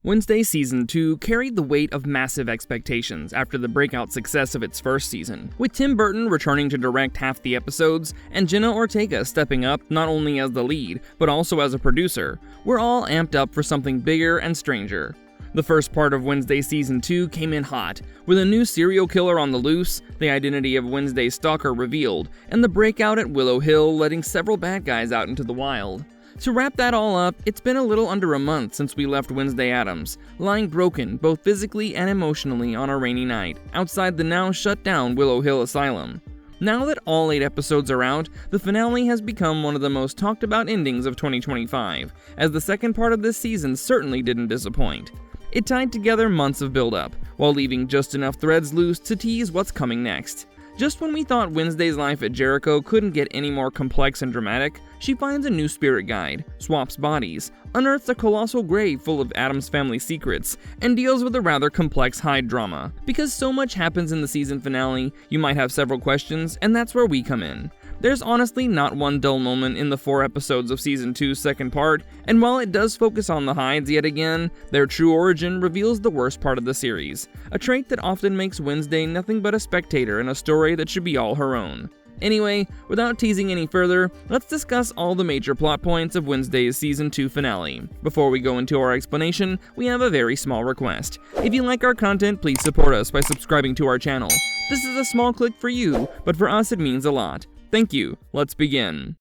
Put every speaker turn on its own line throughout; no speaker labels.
Wednesday Season 2 carried the weight of massive expectations after the breakout success of its first season, with Tim Burton returning to direct half the episodes and Jenna Ortega stepping up not only as the lead, but also as a producer. We're all amped up for something bigger and stranger. The first part of Wednesday Season 2 came in hot, with a new serial killer on the loose, the identity of Wednesday's stalker revealed, and the breakout at Willow Hill letting several bad guys out into the wild. To wrap that all up, it's been a little under a month since we left Wednesday Addams, lying broken both physically and emotionally on a rainy night, outside the now shut down Willow Hill Asylum. Now that all 8 episodes are out, the finale has become one of the most talked about endings of 2025, as the second part of this season certainly didn't disappoint. It tied together months of build-up, while leaving just enough threads loose to tease what's coming next. Just when we thought Wednesday's life at Jericho couldn't get any more complex and dramatic, she finds a new spirit guide, swaps bodies, unearths a colossal grave full of Addams family secrets, and deals with a rather complex Hyde drama. Because so much happens in the season finale, you might have several questions, and that's where we come in. There's honestly not one dull moment in the 4 episodes of Season 2's second part, and while it does focus on the Hydes yet again, their true origin reveals the worst part of the series, a trait that often makes Wednesday nothing but a spectator in a story that should be all her own. Anyway, without teasing any further, let's discuss all the major plot points of Wednesday's Season 2 finale. Before we go into our explanation, we have a very small request. If you like our content, please support us by subscribing to our channel. This is a small click for you, but for us it means a lot. Thank you. Let's begin.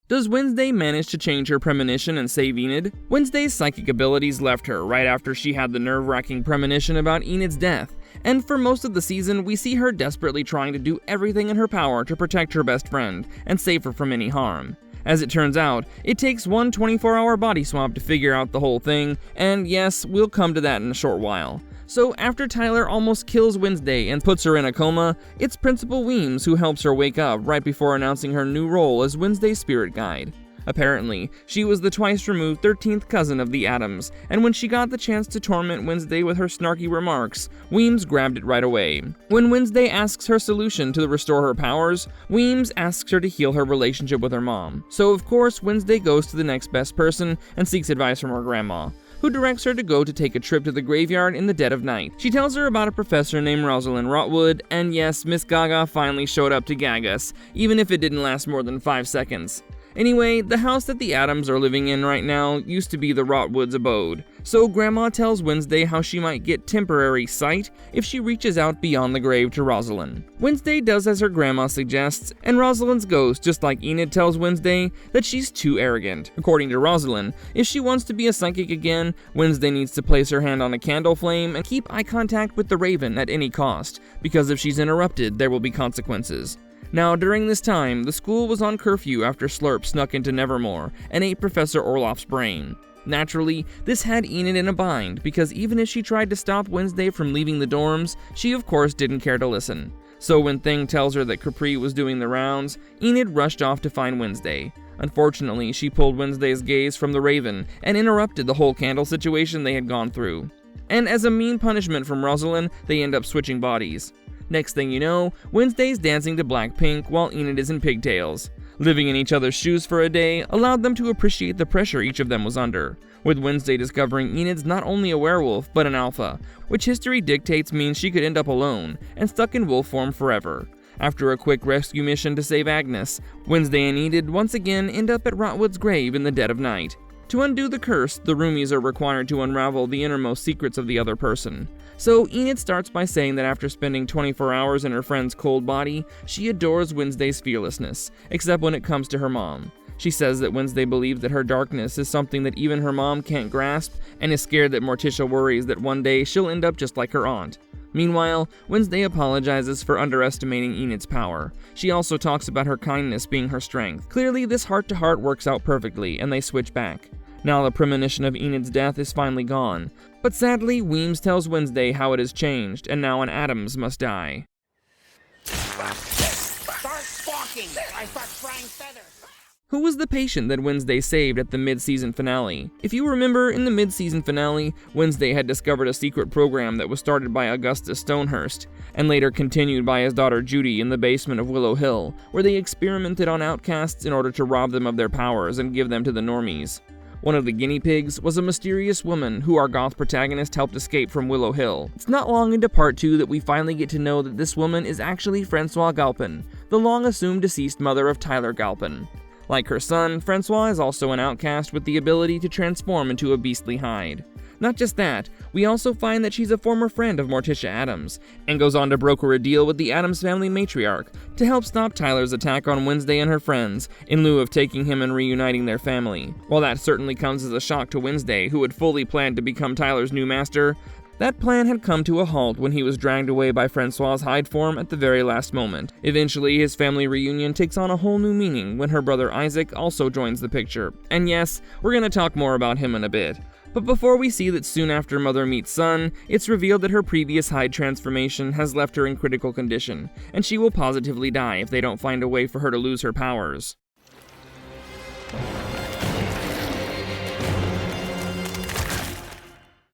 Does Wednesday manage to change her premonition and save Enid? Wednesday's psychic abilities left her right after she had the nerve-wracking premonition about Enid's death, and for most of the season we see her desperately trying to do everything in her power to protect her best friend and save her from any harm. As it turns out, it takes one 24-hour body swap to figure out the whole thing, and yes, we'll come to that in a short while. So after Tyler almost kills Wednesday and puts her in a coma, it's Principal Weems who helps her wake up right before announcing her new role as Wednesday's spirit guide. Apparently, she was the twice-removed 13th cousin of the Addams, and when she got the chance to torment Wednesday with her snarky remarks, Weems grabbed it right away. When Wednesday asks her solution to restore her powers, Weems asks her to heal her relationship with her mom. So of course, Wednesday goes to the next best person and seeks advice from her grandma, who directs her to go to take a trip to the graveyard in the dead of night. She tells her about a professor named Rosalind Rotwood, and yes, Miss Gaga finally showed up to gag us, even if it didn't last more than 5 seconds. Anyway, the house that the Addams are living in right now used to be the Rotwoods' abode, so Grandma tells Wednesday how she might get temporary sight if she reaches out beyond the grave to Rosalind. Wednesday does as her grandma suggests, and Rosalind's ghost, just like Enid, tells Wednesday that she's too arrogant. According to Rosalind, if she wants to be a psychic again, Wednesday needs to place her hand on a candle flame and keep eye contact with the Raven at any cost, because if she's interrupted, there will be consequences. Now, during this time, the school was on curfew after Slurp snuck into Nevermore and ate Professor Orloff's brain. Naturally, this had Enid in a bind, because even if she tried to stop Wednesday from leaving the dorms, she of course didn't care to listen. So when Thing tells her that Capri was doing the rounds, Enid rushed off to find Wednesday. Unfortunately, she pulled Wednesday's gaze from the Raven and interrupted the whole candle situation they had gone through. And as a mean punishment from Rosalind, they end up switching bodies. Next thing you know, Wednesday's dancing to Blackpink while Enid is in pigtails. Living in each other's shoes for a day allowed them to appreciate the pressure each of them was under, with Wednesday discovering Enid's not only a werewolf, but an alpha, which history dictates means she could end up alone, and stuck in wolf form forever. After a quick rescue mission to save Agnes, Wednesday and Enid once again end up at Rotwood's grave in the dead of night. To undo the curse, the roomies are required to unravel the innermost secrets of the other person. So Enid starts by saying that after spending 24 hours in her friend's cold body, she adores Wednesday's fearlessness, except when it comes to her mom. She says that Wednesday believes that her darkness is something that even her mom can't grasp, and is scared that Morticia worries that one day she'll end up just like her aunt. Meanwhile, Wednesday apologizes for underestimating Enid's power. She also talks about her kindness being her strength. Clearly, this heart-to-heart works out perfectly, and they switch back. Now the premonition of Enid's death is finally gone, but sadly, Weems tells Wednesday how it has changed, and now an Addams must die.
Start squawking! I start frying feathers!
Who was the patient that Wednesday saved at the mid-season finale? If you remember, in the mid-season finale, Wednesday had discovered a secret program that was started by Augustus Stonehurst, and later continued by his daughter Judy in the basement of Willow Hill, where they experimented on outcasts in order to rob them of their powers and give them to the normies. One of the guinea pigs was a mysterious woman who our goth protagonist helped escape from Willow Hill. It's not long into part 2 that we finally get to know that this woman is actually Francois Galpin, the long-assumed deceased mother of Tyler Galpin. Like her son, Francois is also an outcast with the ability to transform into a beastly hide. Not just that, we also find that she's a former friend of Morticia Addams, and goes on to broker a deal with the Addams family matriarch to help stop Tyler's attack on Wednesday and her friends, in lieu of taking him and reuniting their family. While that certainly comes as a shock to Wednesday, who had fully planned to become Tyler's new master, that plan had come to a halt when he was dragged away by Francois's hide form at the very last moment. Eventually, his family reunion takes on a whole new meaning when her brother Isaac also joins the picture. And yes, we're gonna talk more about him in a bit. But before we see that soon after mother meets son, it's revealed that her previous hide transformation has left her in critical condition, and she will positively die if they don't find a way for her to lose her powers.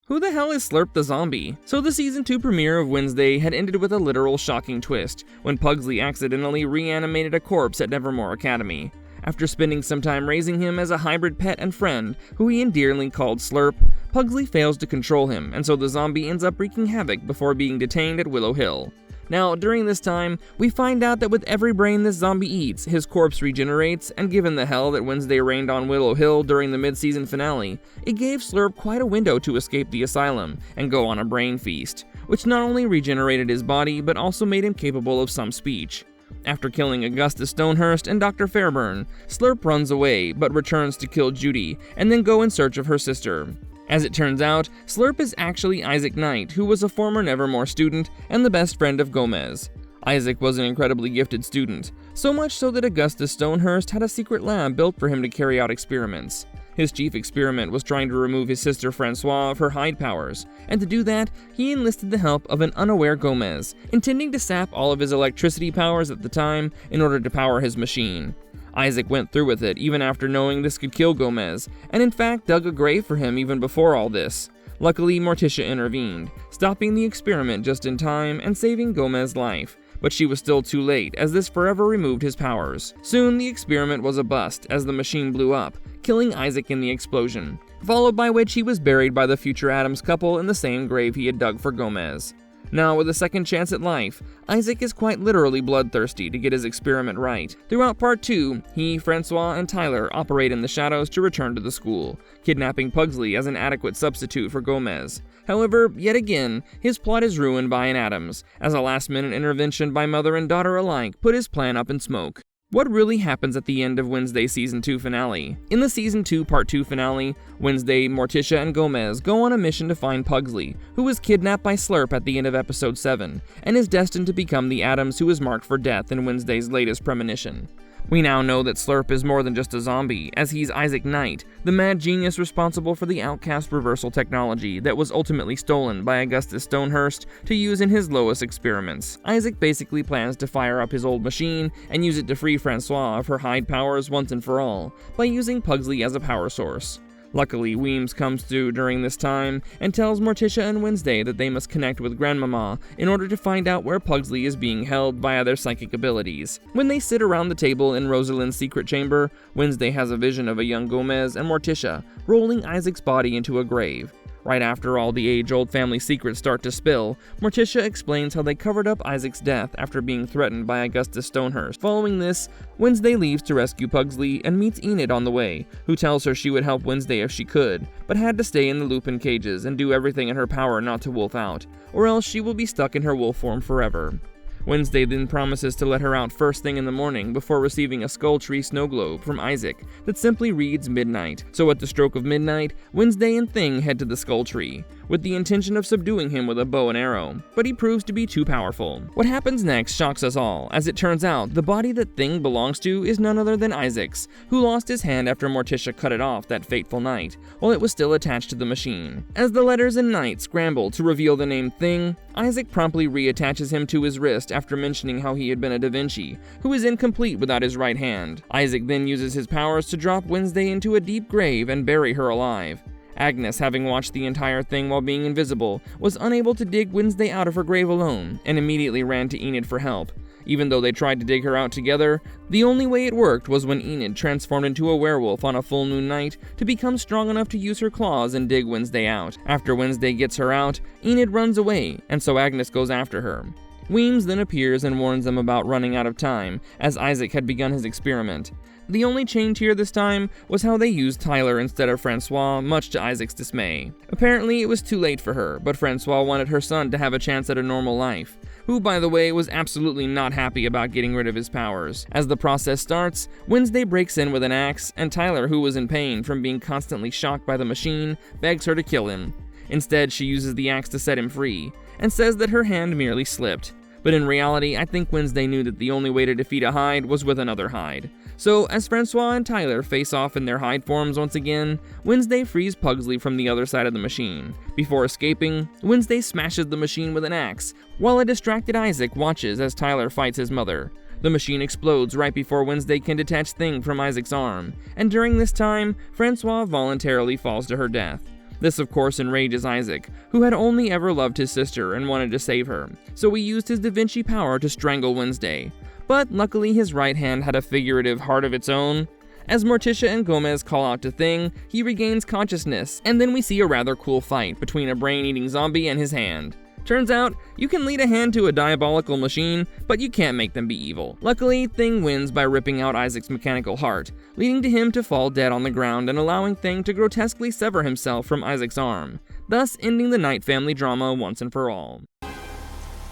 Who the hell is Slurp the Zombie? So the Season 2 premiere of Wednesday had ended with a literal shocking twist, when Pugsley accidentally reanimated a corpse at Nevermore Academy. After spending some time raising him as a hybrid pet and friend, who he endearingly called Slurp, Pugsley fails to control him, and so the zombie ends up wreaking havoc before being detained at Willow Hill. Now, during this time, we find out that with every brain this zombie eats, his corpse regenerates, and given the hell that Wednesday rained on Willow Hill during the mid-season finale, it gave Slurp quite a window to escape the asylum and go on a brain feast, which not only regenerated his body, but also made him capable of some speech. After killing Augustus Stonehurst and Dr. Fairburn, Slurp runs away, but returns to kill Judy, and then go in search of her sister. As it turns out, Slurp is actually Isaac Knight, who was a former Nevermore student and the best friend of Gomez. Isaac was an incredibly gifted student, so much so that Augustus Stonehurst had a secret lab built for him to carry out experiments. His chief experiment was trying to remove his sister Francois of her hide powers, and to do that, he enlisted the help of an unaware Gomez, intending to sap all of his electricity powers at the time in order to power his machine. Isaac went through with it even after knowing this could kill Gomez, and in fact dug a grave for him even before all this. Luckily, Morticia intervened, stopping the experiment just in time and saving Gomez's life, but she was still too late as this forever removed his powers. Soon, the experiment was a bust as the machine blew up, killing Isaac in the explosion, followed by which he was buried by the future Addams couple in the same grave he had dug for Gomez. Now, with a second chance at life, Isaac is quite literally bloodthirsty to get his experiment right. Throughout Part 2, he, Francois, and Tyler operate in the shadows to return to the school, kidnapping Pugsley as an adequate substitute for Gomez. However, yet again, his plot is ruined by an Addams, as a last-minute intervention by mother and daughter alike put his plan up in smoke. What really happens at the end of Wednesday's Season 2 finale? In the Season 2 Part 2 finale, Wednesday, Morticia, and Gomez go on a mission to find Pugsley, who was kidnapped by Slurp at the end of Episode 7, and is destined to become the Addams who is marked for death in Wednesday's latest premonition. We now know that Slurp is more than just a zombie, as he's Isaac Knight, the mad genius responsible for the outcast reversal technology that was ultimately stolen by Augustus Stonehurst to use in his Lois experiments. Isaac basically plans to fire up his old machine and use it to free Francois of her hide powers once and for all, by using Pugsley as a power source. Luckily, Weems comes through during this time and tells Morticia and Wednesday that they must connect with Grandmama in order to find out where Pugsley is being held via their psychic abilities. When they sit around the table in Rosalind's secret chamber, Wednesday has a vision of a young Gomez and Morticia rolling Isaac's body into a grave. Right after all the age-old family secrets start to spill, Morticia explains how they covered up Isaac's death after being threatened by Augustus Stonehurst. Following this, Wednesday leaves to rescue Pugsley and meets Enid on the way, who tells her she would help Wednesday if she could, but had to stay in the Lupin cages and do everything in her power not to wolf out, or else she will be stuck in her wolf form forever. Wednesday then promises to let her out first thing in the morning before receiving a Skull Tree snow globe from Isaac that simply reads midnight. So at the stroke of midnight, Wednesday and Thing head to the Skull Tree, with the intention of subduing him with a bow and arrow, but he proves to be too powerful. What happens next shocks us all, as it turns out the body that Thing belongs to is none other than Isaac's, who lost his hand after Morticia cut it off that fateful night, while it was still attached to the machine. As the letters and Knight scramble to reveal the name Thing, Isaac promptly reattaches him to his wrist after mentioning how he had been a Da Vinci, who is incomplete without his right hand. Isaac then uses his powers to drop Wednesday into a deep grave and bury her alive. Agnes, having watched the entire thing while being invisible, was unable to dig Wednesday out of her grave alone, and immediately ran to Enid for help. Even though they tried to dig her out together, the only way it worked was when Enid transformed into a werewolf on a full moon night to become strong enough to use her claws and dig Wednesday out. After Wednesday gets her out, Enid runs away, and so Agnes goes after her. Weems then appears and warns them about running out of time, as Isaac had begun his experiment. The only change here this time was how they used Tyler instead of Francois, much to Isaac's dismay. Apparently it was too late for her, but Francois wanted her son to have a chance at a normal life, who, by the way, was absolutely not happy about getting rid of his powers. As the process starts, Wednesday breaks in with an axe, and Tyler, who was in pain from being constantly shocked by the machine, begs her to kill him. Instead, she uses the axe to set him free, and says that her hand merely slipped. But in reality, I think Wednesday knew that the only way to defeat a Hyde was with another Hyde. So, as Francois and Tyler face off in their Hyde forms once again, Wednesday frees Pugsley from the other side of the machine. Before escaping, Wednesday smashes the machine with an axe, while a distracted Isaac watches as Tyler fights his mother. The machine explodes right before Wednesday can detach Thing from Isaac's arm, and during this time, Francois voluntarily falls to her death. This, of course, enrages Isaac, who had only ever loved his sister and wanted to save her, so he used his Da Vinci power to strangle Wednesday. But luckily his right hand had a figurative heart of its own. As Morticia and Gomez call out to Thing, he regains consciousness, and then we see a rather cool fight between a brain-eating zombie and his hand. Turns out, you can lead a hand to a diabolical machine, but you can't make them be evil. Luckily, Thing wins by ripping out Isaac's mechanical heart, leading to him to fall dead on the ground and allowing Thing to grotesquely sever himself from Isaac's arm, thus ending the Knight family drama once and for all.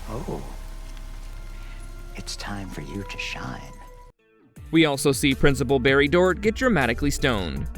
Oh, it's time for you to shine.
We also see Principal Barry Dort get dramatically stoned.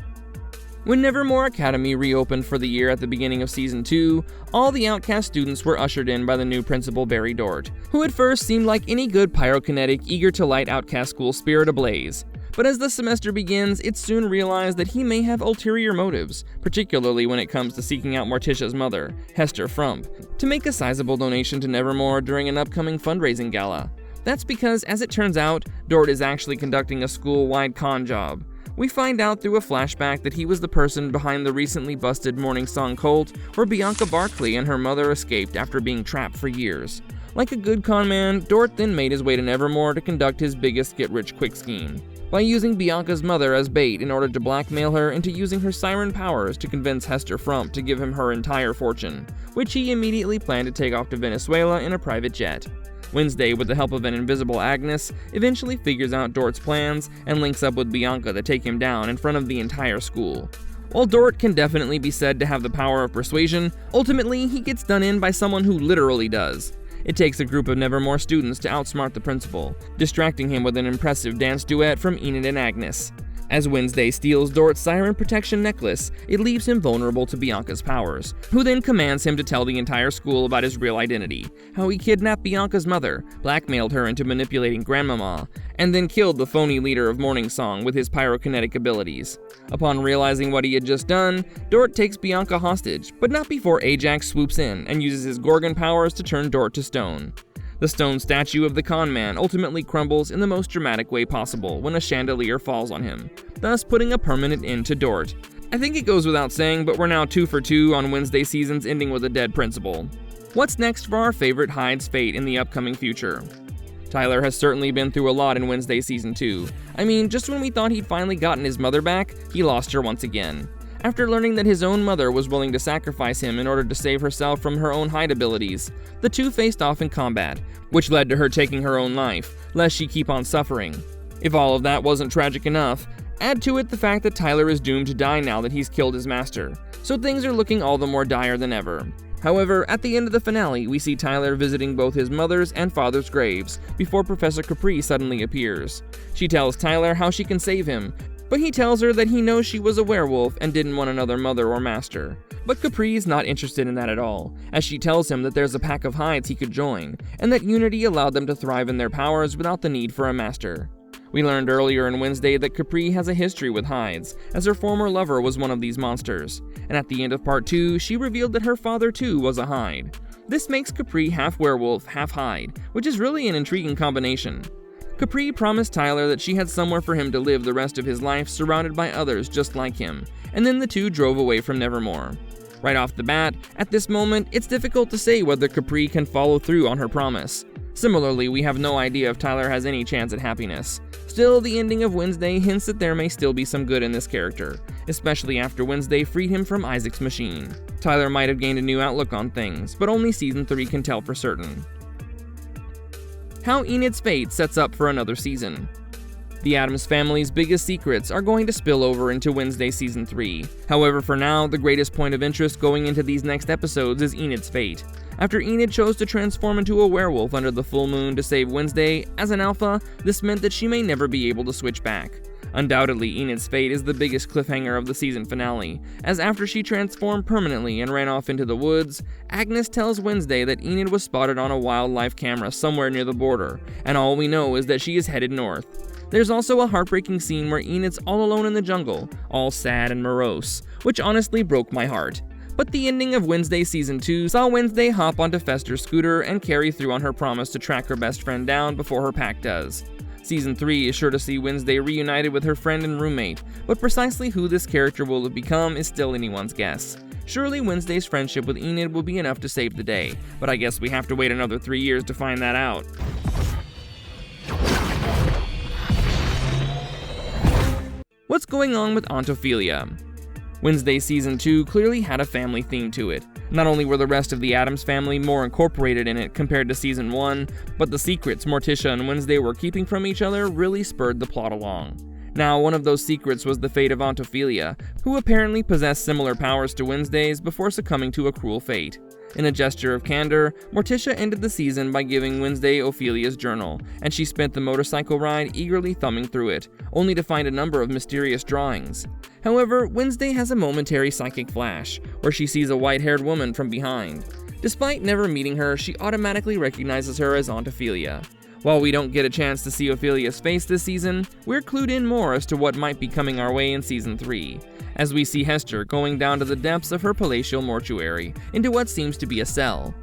When Nevermore Academy reopened for the year at the beginning of Season 2, all the outcast students were ushered in by the new Principal Barry Dort, who at first seemed like any good pyrokinetic eager to light outcast school spirit ablaze. But as the semester begins, it's soon realized that he may have ulterior motives, particularly when it comes to seeking out Morticia's mother, Hester Frump, to make a sizable donation to Nevermore during an upcoming fundraising gala. That's because, as it turns out, Dort is actually conducting a school-wide con job. We find out through a flashback that he was the person behind the recently busted Morning Song cult, where Bianca Barkley and her mother escaped after being trapped for years. Like a good con man, Dort then made his way to Nevermore to conduct his biggest get-rich-quick scheme, by using Bianca's mother as bait in order to blackmail her into using her siren powers to convince Hester Frump to give him her entire fortune, which he immediately planned to take off to Venezuela in a private jet. Wednesday, with the help of an invisible Agnes, eventually figures out Dort's plans and links up with Bianca to take him down in front of the entire school. While Dort can definitely be said to have the power of persuasion, ultimately he gets done in by someone who literally does. It takes a group of Nevermore students to outsmart the principal, distracting him with an impressive dance duet from Enid and Agnes. As Wednesday steals Dort's siren protection necklace, it leaves him vulnerable to Bianca's powers, who then commands him to tell the entire school about his real identity, how he kidnapped Bianca's mother, blackmailed her into manipulating Grandmama, and then killed the phony leader of Morning Song with his pyrokinetic abilities. Upon realizing what he had just done, Dort takes Bianca hostage, but not before Ajax swoops in and uses his Gorgon powers to turn Dort to stone. The stone statue of the con man ultimately crumbles in the most dramatic way possible when a chandelier falls on him, thus putting a permanent end to Dort. I think it goes without saying, but we're now 2 for 2 on Wednesday seasons ending with a dead principal. What's next for our favorite Hyde's fate in the upcoming future? Tyler has certainly been through a lot in Wednesday Season 2. I mean, just when we thought he'd finally gotten his mother back, he lost her once again. After learning that his own mother was willing to sacrifice him in order to save herself from her own Hyde abilities, the two faced off in combat, which led to her taking her own life, lest she keep on suffering. If all of that wasn't tragic enough, add to it the fact that Tyler is doomed to die now that he's killed his master, so things are looking all the more dire than ever. However, at the end of the finale, we see Tyler visiting both his mother's and father's graves before Professor Capri suddenly appears. She tells Tyler how she can save him, but he tells her that he knows she was a werewolf and didn't want another mother or master. But Capri's not interested in that at all, as she tells him that there's a pack of hides he could join, and that unity allowed them to thrive in their powers without the need for a master. We learned earlier in Wednesday that Capri has a history with hides, as her former lover was one of these monsters, and at the end of part 2, she revealed that her father too was a hide. This makes Capri half werewolf, half hide, which is really an intriguing combination. Capri promised Tyler that she had somewhere for him to live the rest of his life surrounded by others just like him, and then the two drove away from Nevermore. Right off the bat, at this moment, it's difficult to say whether Capri can follow through on her promise. Similarly, we have no idea if Tyler has any chance at happiness. Still, the ending of Wednesday hints that there may still be some good in this character, especially after Wednesday freed him from Isaac's machine. Tyler might have gained a new outlook on things, but only Season 3 can tell for certain. How Enid's fate sets up for another season. The Addams family's biggest secrets are going to spill over into Wednesday Season 3. However, for now, the greatest point of interest going into these next episodes is Enid's fate. After Enid chose to transform into a werewolf under the full moon to save Wednesday, as an alpha, this meant that she may never be able to switch back. Undoubtedly, Enid's fate is the biggest cliffhanger of the season finale, as after she transformed permanently and ran off into the woods, Agnes tells Wednesday that Enid was spotted on a wildlife camera somewhere near the border, and all we know is that she is headed north. There's also a heartbreaking scene where Enid's all alone in the jungle, all sad and morose, which honestly broke my heart. But the ending of Wednesday Season 2 saw Wednesday hop onto Fester's scooter and carry through on her promise to track her best friend down before her pack does. Season 3 is sure to see Wednesday reunited with her friend and roommate, but precisely who this character will have become is still anyone's guess. Surely Wednesday's friendship with Enid will be enough to save the day, but I guess we have to wait another 3 years to find that out. What's going on with Aunt Ophelia? Wednesday Season 2 clearly had a family theme to it. Not only were the rest of the Addams family more incorporated in it compared to Season 1, but the secrets Morticia and Wednesday were keeping from each other really spurred the plot along. Now, one of those secrets was the fate of Aunt Ophelia, who apparently possessed similar powers to Wednesday's before succumbing to a cruel fate. In a gesture of candor, Morticia ended the season by giving Wednesday Ophelia's journal, and she spent the motorcycle ride eagerly thumbing through it, only to find a number of mysterious drawings. However, Wednesday has a momentary psychic flash, where she sees a white-haired woman from behind. Despite never meeting her, she automatically recognizes her as Aunt Ophelia. While we don't get a chance to see Ophelia's face this season, we're clued in more as to what might be coming our way in Season 3, as we see Hester going down to the depths of her palatial mortuary, into what seems to be a cell.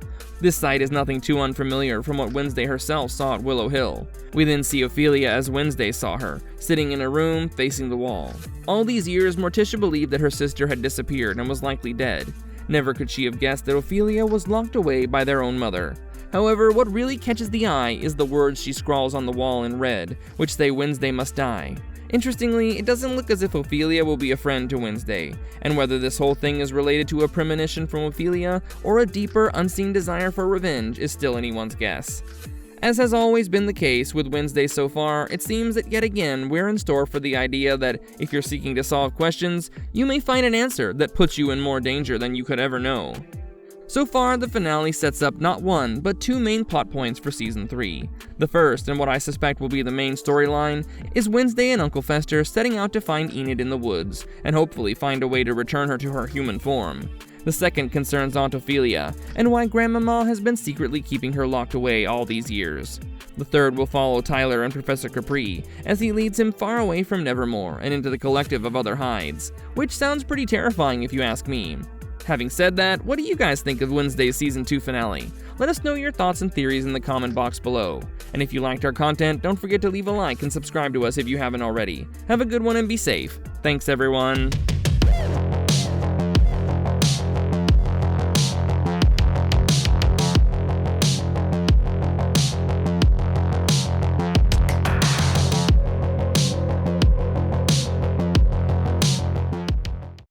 This site is nothing too unfamiliar from what Wednesday herself saw at Willow Hill. We then see Ophelia as Wednesday saw her, sitting in a room facing the wall. All these years, Morticia believed that her sister had disappeared and was likely dead. Never could she have guessed that Ophelia was locked away by their own mother. However, what really catches the eye is the words she scrawls on the wall in red, which say Wednesday must die. Interestingly, it doesn't look as if Ophelia will be a friend to Wednesday, and whether this whole thing is related to a premonition from Ophelia or a deeper, unseen desire for revenge is still anyone's guess. As has always been the case with Wednesday so far, it seems that yet again we're in store for the idea that if you're seeking to solve questions, you may find an answer that puts you in more danger than you could ever know. So far, the finale sets up not one, but two main plot points for Season 3. The first, and what I suspect will be the main storyline, is Wednesday and Uncle Fester setting out to find Enid in the woods, and hopefully find a way to return her to her human form. The second concerns Aunt Ophelia, and why Grandmama has been secretly keeping her locked away all these years. The third will follow Tyler and Professor Capri, as he leads him far away from Nevermore and into the collective of other hides, which sounds pretty terrifying if you ask me. Having said that, what do you guys think of Wednesday's Season 2 finale? Let us know your thoughts and theories in the comment box below. And if you liked our content, don't forget to leave a like and subscribe to us if you haven't already. Have a good one and be safe. Thanks everyone.